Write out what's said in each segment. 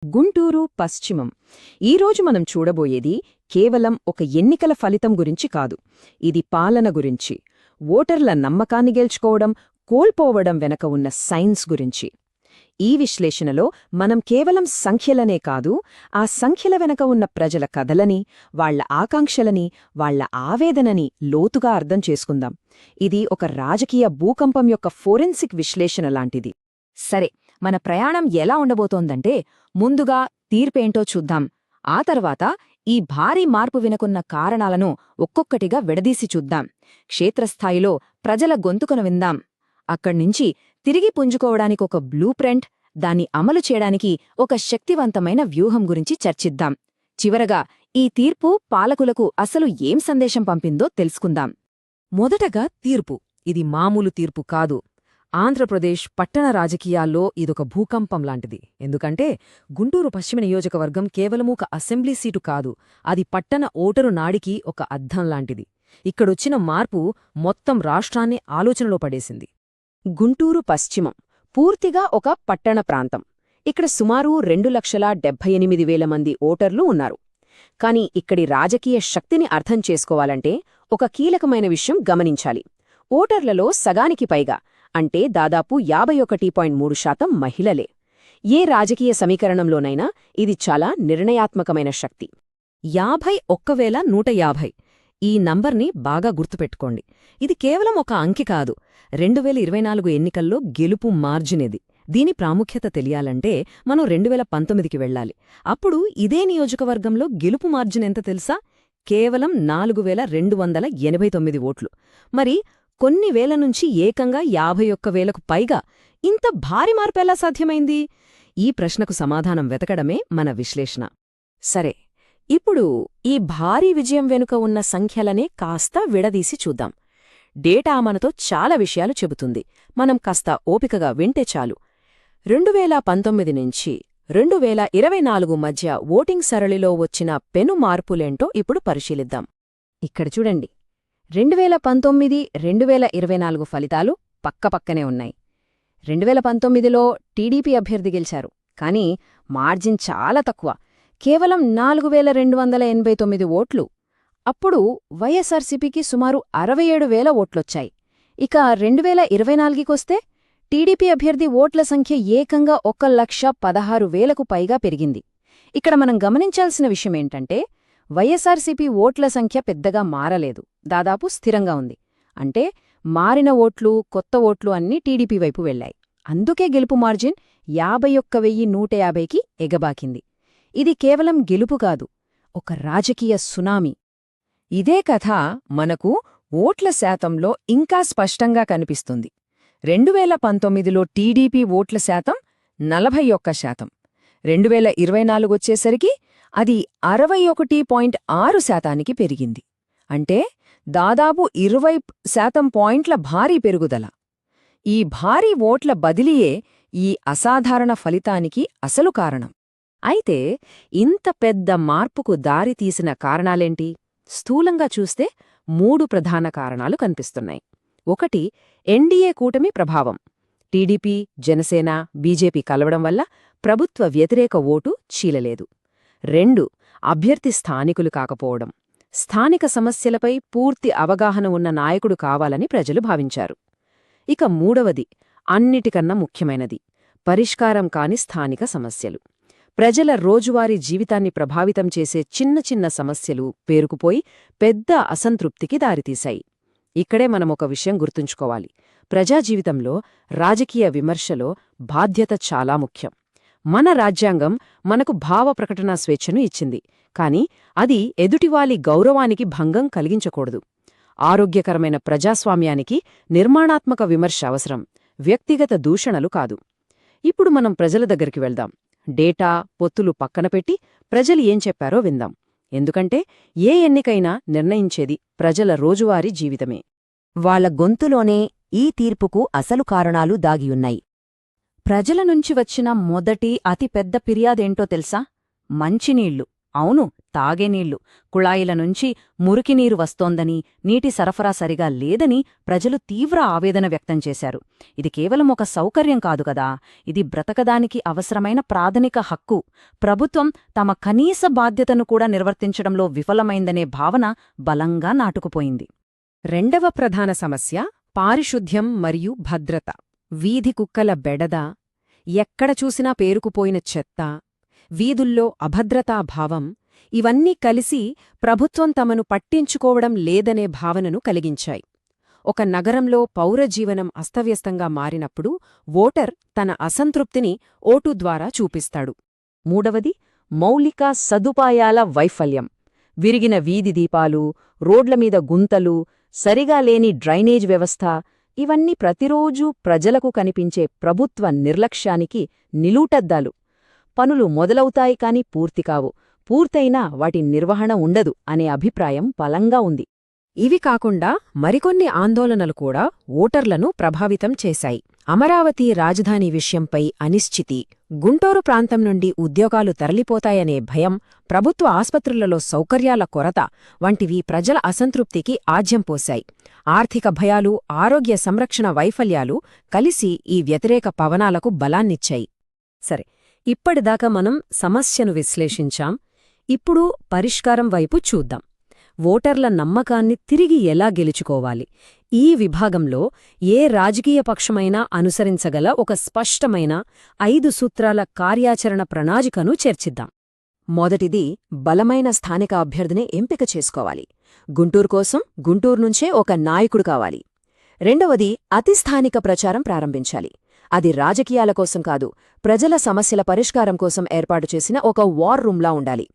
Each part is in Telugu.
గుంటూరు పశ్చిమం. ఈరోజు మనం చూడబోయేది కేవలం ఒక ఎన్నికల ఫలితం గురించి కాదు. ఇది పాలన గురించి, ఓటర్ల నమ్మకాన్ని గెలుచుకోవడం, కోల్పోవడం వెనక ఉన్న సైన్స్ గురించి. ఈ విశ్లేషణలో మనం కేవలం సంఖ్యలనే కాదు, ఆ సంఖ్యల వెనక ఉన్న ప్రజల కథలని, వాళ్ల ఆకాంక్షలని, వాళ్ల ఆవేదనని లోతుగా అర్థం చేసుకుందాం. ఇది ఒక రాజకీయ భూకంపం యొక్క ఫోరెన్సిక్ విశ్లేషణ లాంటిది. సరే, మన ప్రయాణం ఎలా ఉండబోతోందంటే, ముందుగా తీర్పేంటో చూద్దాం. ఆ తర్వాత ఈ భారీ మార్పు వెనుకున్న కారణాలను ఒక్కొక్కటిగా విడదీసి చూద్దాం. క్షేత్రస్థాయిలో ప్రజల గొంతుకను విందాం. అక్కడ్నుంచి తిరిగి పుంజుకోవడానికి ఒక బ్లూ ప్రింట్, దాన్ని అమలు చేయడానికి ఒక శక్తివంతమైన వ్యూహం గురించి చర్చిద్దాం. చివరగా ఈ తీర్పు పాలకులకు అసలు ఏం సందేశం పంపిందో తెలుసుకుందాం. మొదటగా తీర్పు. ఇది మామూలు తీర్పు కాదు. ఆంధ్రప్రదేశ్ పట్టణ రాజకీయాల్లో ఇదొక భూకంపం లాంటిది. ఎందుకంటే గుంటూరు పశ్చిమ నియోజకవర్గం కేవలము ఒక అసెంబ్లీ సీటు కాదు, అది పట్టణ ఓటరు నాడికి ఒక అద్దం లాంటిది. ఇక్కడొచ్చిన మార్పు మొత్తం రాష్ట్రాన్ని ఆలోచనలో పడేసింది. గుంటూరు పశ్చిమం పూర్తిగా ఒక పట్టణ ప్రాంతం. ఇక్కడ సుమారు 2,78,000 మంది ఓటర్లు ఉన్నారు. కాని ఇక్కడి రాజకీయ శక్తిని అర్థం చేసుకోవాలంటే ఒక కీలకమైన విషయం గమనించాలి. ఓటర్లలో సగానికి పైగా, అంటే దాదాపు 51.3% మహిళలే. ఏ రాజకీయ సమీకరణంలోనైనా ఇది చాలా నిర్ణయాత్మకమైన శక్తి. 51,150. ఈ నంబర్ని బాగా గుర్తుపెట్టుకోండి. ఇది కేవలం ఒక అంకె కాదు, 2024 ఎన్నికల్లో గెలుపు మార్జినిది. దీని ప్రాముఖ్యత తెలియాలంటే మనం 2019కి వెళ్ళాలి. అప్పుడు ఇదే నియోజకవర్గంలో గెలుపు మార్జిన్ ఎంత తెలుసా? కేవలం 4,289 ఓట్లు. మరి కొన్ని వేల నుంచి ఏకంగా 51,000కు పైగా ఇంత భారీ మార్పెలా సాధ్యమైంది? ఈ ప్రశ్నకు సమాధానం వెతకడమే మన విశ్లేషణ. సరే, ఇప్పుడు ఈ భారీ విజయం వెనుక ఉన్న సంఖ్యలనే కాస్త విడదీసి చూద్దాం. డేటా మనతో చాలా విషయాలు చెబుతుంది. మనం కాస్త ఓపికగా వింటే చాలు. 2019 నుంచి 2024 మధ్య ఓటింగ్ సరళిలో వచ్చిన పెను మార్పులేంటో ఇప్పుడు పరిశీలిద్దాం. ఇక్కడ చూడండి, 2019, 2024 ఫలితాలు పక్కపక్కనే ఉన్నాయి. 2019లో టీడీపీ అభ్యర్థి గెలిచారు, కానీ మార్జిన్ చాలా తక్కువ, కేవలం 4,289 ఓట్లు. అప్పుడు వైఎస్ఆర్సీపీకి సుమారు 67,000 ఓట్లొచ్చాయి. ఇక 2024కొస్తే టీడీపీ అభ్యర్థి ఓట్ల సంఖ్య ఏకంగా 1,16,000కు పైగా పెరిగింది. ఇక్కడ మనం గమనించాల్సిన విషయమేంటంటే, వైఎస్ఆర్సీపీ ఓట్ల సంఖ్య పెద్దగా మారలేదు, దాదాపు స్థిరంగా ఉంది. అంటే మారిన ఓట్లు, కొత్త ఓట్లు అన్నీ టీడీపీ వైపు వెళ్లాయి. అందుకే గెలుపు మార్జిన్ 51,150కి ఎగబాకింది. ఇది కేవలం గెలుపు కాదు, ఒక రాజకీయ సునామీ. ఇదే కథ మనకు ఓట్ల శాతంలో ఇంకా స్పష్టంగా కనిపిస్తుంది. 2019లో టీడీపీ ఓట్ల శాతం 41%. 2024 వచ్చేసరికి అది 61.6%కి పెరిగింది. అంటే దాదాపు 20% పాయింట్ల భారీ పెరుగుదల. ఈ భారీ ఓట్ల బదిలీయే ఈ అసాధారణ ఫలితానికి అసలు కారణం. అయితే ఇంత పెద్ద మార్పుకు దారి తీసిన కారణాలేంటి? స్థూలంగా చూస్తే 3 ప్రధాన కారణాలు కనిపిస్తున్నాయి. ఒకటి, ఎన్డీఏ కూటమి ప్రభావం. టీడీపీ, జనసేన, బీజేపీ కలవడం వల్ల ప్రభుత్వ వ్యతిరేక ఓటు చీలలేదు. 2, అభ్యర్థి స్థానికులు కాకపోవడం. స్థానిక సమస్యలపై పూర్తి అవగాహన ఉన్న నాయకుడు కావాలని ప్రజలు భావించారు. ఇక 3వది, అన్నిటికన్నా ముఖ్యమైనది, పరిష్కారం కాని స్థానిక సమస్యలు. ప్రజల రోజువారీ జీవితాన్ని ప్రభావితం చేసే చిన్న చిన్న సమస్యలు పేరుకుపోయి పెద్ద అసంతృప్తికి దారితీశాయి. ఇక్కడే మనమొక విషయం గుర్తుంచుకోవాలి. ప్రజాజీవితంలో రాజకీయ విమర్శలో బాధ్యత చాలా ముఖ్యం. మన రాజ్యాంగం మనకు భావ ప్రకటనా స్వేచ్ఛను ఇచ్చింది, కాని అది ఎదుటివాలి గౌరవానికి భంగం కలిగించకూడదు. ఆరోగ్యకరమైన ప్రజాస్వామ్యానికి నిర్మాణాత్మక విమర్శ అవసరం, వ్యక్తిగత దూషణలు కాదు. ఇప్పుడు మనం ప్రజల దగ్గరికి వెళ్దాం. డేటా, పొత్తులు పక్కనపెట్టి ప్రజలు ఏం చెప్పారో విందాం. ఎందుకంటే ఏ ఎన్నికైనా నిర్ణయించేది ప్రజల రోజువారీ జీవితమే. వాళ్ల గొంతులోనే ఈ తీర్పుకు అసలు కారణాలు దాగియున్నాయి. ప్రజల నుంచి వచ్చిన మొదటి అతిపెద్ద ఫిర్యాదేంటో తెలుసా? మంచినీళ్లు. అవును, తాగే నీళ్లు. కుళాయిల నుంచి మురికినీరు వస్తోందని, నీటి సరఫరా సరిగా లేదని ప్రజలు తీవ్ర ఆవేదన వ్యక్తం చేశారు. ఇది కేవలం ఒక సౌకర్యం కాదు కదా, ఇది బ్రతకడానికి అవసరమైన ప్రాథమిక హక్కు. ప్రభుత్వం తమ కనీస బాధ్యతను కూడా నిర్వర్తించడంలో విఫలమైందనే భావన బలంగా నాటుకుపోయింది. రెండవ ప్రధాన సమస్య పారిశుద్ధ్యం మరియు భద్రత. వీధి కుక్కల బెడద, ఎక్కడ చూసినా పేరుకుపోయిన చెత్త, వీధుల్లో అభద్రతాభావం ఇవన్నీ కలిసి ప్రభుత్వం తమను పట్టించుకోవడం లేదనే భావనను కలిగించాయి. ఒక నగరంలో పౌరజీవనం అస్తవ్యస్తంగా మారినప్పుడు ఓటర్ తన అసంతృప్తిని ఓటు ద్వారా చూపిస్తాడు. మూడవది మౌలిక సదుపాయాల వైఫల్యం. విరిగిన వీధి దీపాలు, రోడ్లమీద గుంతలు, సరిగా లేని డ్రైనేజ్ వ్యవస్థ ఇవన్నీ ప్రతిరోజూ ప్రజలకు కనిపించే ప్రభుత్వ నిర్లక్ష్యానికి నిలూటద్దాలు. పనులు మొదలవుతాయి కాని పూర్తికావు, పూర్తయినా వాటి నిర్వహణ ఉండదు అనే అభిప్రాయం బలంగా ఉంది. ఇవి కాకుండా మరికొన్ని ఆందోళనలు కూడా ఓటర్లను ప్రభావితం చేశాయి. అమరావతి రాజధాని విషయంపై అనిశ్చితి, గుంటూరు ప్రాంతం నుండి ఉద్యోగాలు తరలిపోతాయనే భయం, ప్రభుత్వ ఆస్పత్రులలో సౌకర్యాల కొరత వంటివి ప్రజల అసంతృప్తికి ఆజ్యం పోశాయి. ఆర్థిక భయాలు, ఆరోగ్య సంరక్షణ వైఫల్యాలు కలిసి ఈ వ్యతిరేక పవనాలకు బలాన్నిచ్చాయి. సరే, ఇప్పటిదాకా మనం సమస్యను విశ్లేషించాం. ఇప్పుడు పరిష్కారం వైపు చూద్దాం. ఓటర్ల నమ్మకాన్ని తిరిగి ఎలా గెలుచుకోవాలి? ఈ విభాగంలో ఏ రాజకీయ పక్షమైనా అనుసరించగల ఒక స్పష్టమైన 5 సూత్రాల కార్యాచరణ ప్రణాళికను చర్చిద్దాం. మొదటిది, బలమైన స్థానిక అభ్యర్థిని ఎంపిక చేసుకోవాలి. గుంటూరు కోసం గుంటూరు నుంచే ఒక నాయకుడు కావాలి. రెండవది, అతి స్థానిక ప్రచారం ప్రారంభించాలి. అది రాజకీయాల కోసం కాదు, ప్రజల సమస్యల పరిష్కారం కోసం ఏర్పాటు చేసిన ఒక వార్ రూంలా ఉండాలి.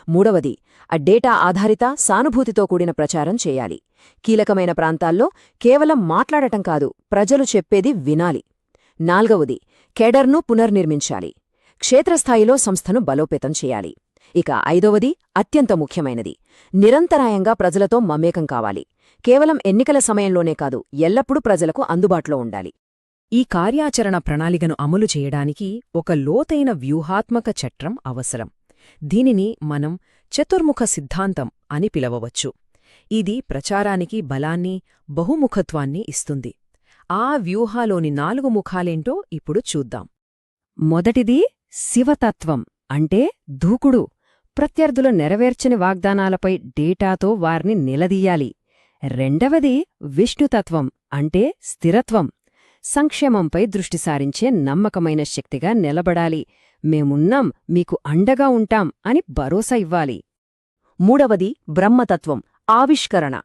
మూడవది, డేటా ఆధారిత సానుభూతితో కూడిన ప్రచారం చేయాలి. కీలకమైన ప్రాంతాల్లో కేవలం మాట్లాడటం కాదు, ప్రజలు చెప్పేది వినాలి. నాల్గవది, కేడర్ను పునర్నిర్మించాలి. క్షేత్రస్థాయిలో సంస్థను బలోపేతం చేయాలి. ఇక ఐదవది, అత్యంత ముఖ్యమైనది, నిరంతరాయంగా ప్రజలతో మమేకం కావాలి. కేవలం ఎన్నికల సమయంలోనే కాదు, ఎల్లప్పుడూ ప్రజలకు అందుబాటులో ఉండాలి. ఈ కార్యాచరణ ప్రణాళికను అమలు చేయడానికి ఒక లోతైన వ్యూహాత్మక చట్రం అవసరం. దీనిని మనం చతుర్ముఖ సిద్ధాంతం అని పిలవవచ్చు. ఇది ప్రచారానికి బలాన్ని, బహుముఖత్వాన్ని ఇస్తుంది. ఆ వ్యూహాలోని 4 ముఖాలేంటో ఇప్పుడు చూద్దాం. మొదటిది శివతత్వం, అంటే దూకుడు. ప్రత్యర్థులు నెరవేర్చని వాగ్దానాలపై డేటాతో వారిని నిలదీయాలి. రెండవది విష్ణుతత్వం, అంటే స్థిరత్వం. సంక్షేమంపై దృష్టి సారించే నమ్మకమైన శక్తిగా నిలబడాలి. మేమున్నాం, మీకు అండగా ఉంటాం అని భరోసా ఇవ్వాలి. మూడవది బ్రహ్మతత్వం, ఆవిష్కరణ.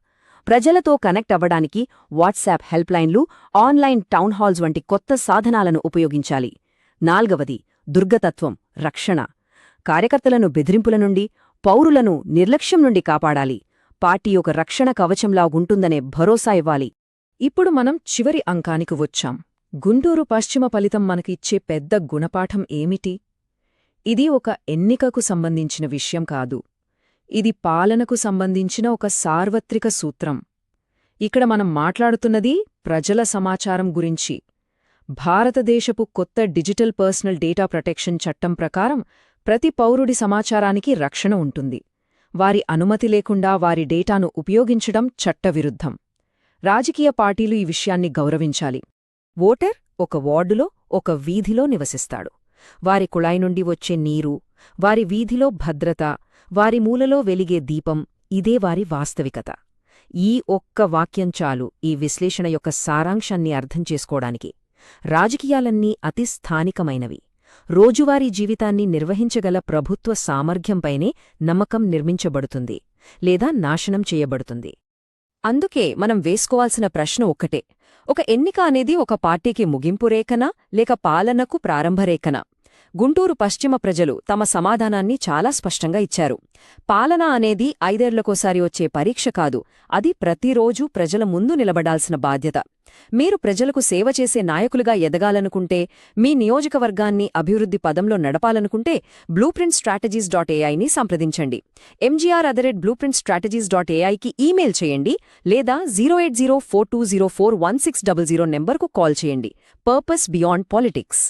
ప్రజలతో కనెక్ట్ అవ్వడానికి వాట్సాప్ హెల్ప్లైన్లు, ఆన్లైన్ టౌన్ హాల్స్ వంటి కొత్త సాధనాలను ఉపయోగించాలి. నాల్గవది దుర్గతత్వం, రక్షణ. కార్యకర్తలను బెదిరింపుల నుండి, పౌరులను నిర్లక్ష్యం నుండి కాపాడాలి. పార్టీ ఒక రక్షణ కవచంలా ఉంటుందనే భరోసా ఇవ్వాలి. ఇప్పుడు మనం చివరి అంకానికి వచ్చాం. గుంటూరు పశ్చిమ ఫలితం మనకి ఇచ్చే పెద్ద గుణపాఠం ఏమిటి? ఇది ఒక ఎన్నికకు సంబంధించిన విషయం కాదు. ఇది పాలనకు సంబంధించిన ఒక సార్వత్రిక సూత్రం. ఇక్కడ మనం మాట్లాడుతున్నది ప్రజల సమాచారం గురించి. భారతదేశపు కొత్త డిజిటల్ పర్సనల్ డేటా ప్రొటెక్షన్ చట్టం ప్రకారం ప్రతి పౌరుడి సమాచారానికి రక్షణ ఉంటుంది. వారి అనుమతి లేకుండా వారి డేటాను ఉపయోగించడం చట్టవిరుద్ధం. రాజకీయ పార్టీలు ఈ విషయాన్ని గౌరవించాలి. ఓటర్ ఒక వార్డులో, ఒక వీధిలో నివసిస్తాడు. వారి కుళాయి నుండి వచ్చే నీరు, వారి వీధిలో భద్రత, వారి మూలలో వెలిగే దీపం, ఇదే వారి వాస్తవికత. ఈ ఒక్క వాక్యం చాలు ఈ విశ్లేషణ యొక్క సారాంశాన్ని అర్థం చేసుకోవడానికి. రాజకీయాలన్నీ అతి స్థానికమైనవి. రోజువారీ జీవితాన్ని నిర్వహించగల ప్రభుత్వ సామర్థ్యంపైనే నమ్మకం నిర్మించబడుతుంది లేదా నాశనం చేయబడుతుంది. అందుకే మనం వేసుకోవాల్సిన ప్రశ్న ఒక్కటే: ఒక ఎన్నిక అనేది ఒక పార్టీకి ముగింపు రేఖనా లేక పాలనకు ప్రారంభరేఖనా? గుంటూరు పశ్చిమ ప్రజలు తమ సమాధానాన్ని చాలా స్పష్టంగా ఇచ్చారు. పాలన అనేది 5 ఏళ్లకోసారి వచ్చే పరీక్ష కాదు, అది ప్రతిరోజూ ప్రజల ముందు నిలబడాల్సిన బాధ్యత. మీరు ప్రజలకు సేవ చేసే నాయకులుగా ఎదగాలనుకుంటే, మీ నియోజకవర్గాన్ని అభివృద్ధి పదంలో నడపాలనుకుంటే blueprintstrategies.ai ని సంప్రదించండి. mgr@blueprintstrategies.ai కి ఈమెయిల్ చేయండి లేదా 08042041600 నెంబర్కు కాల్ చేయండి. Purpose beyond politics.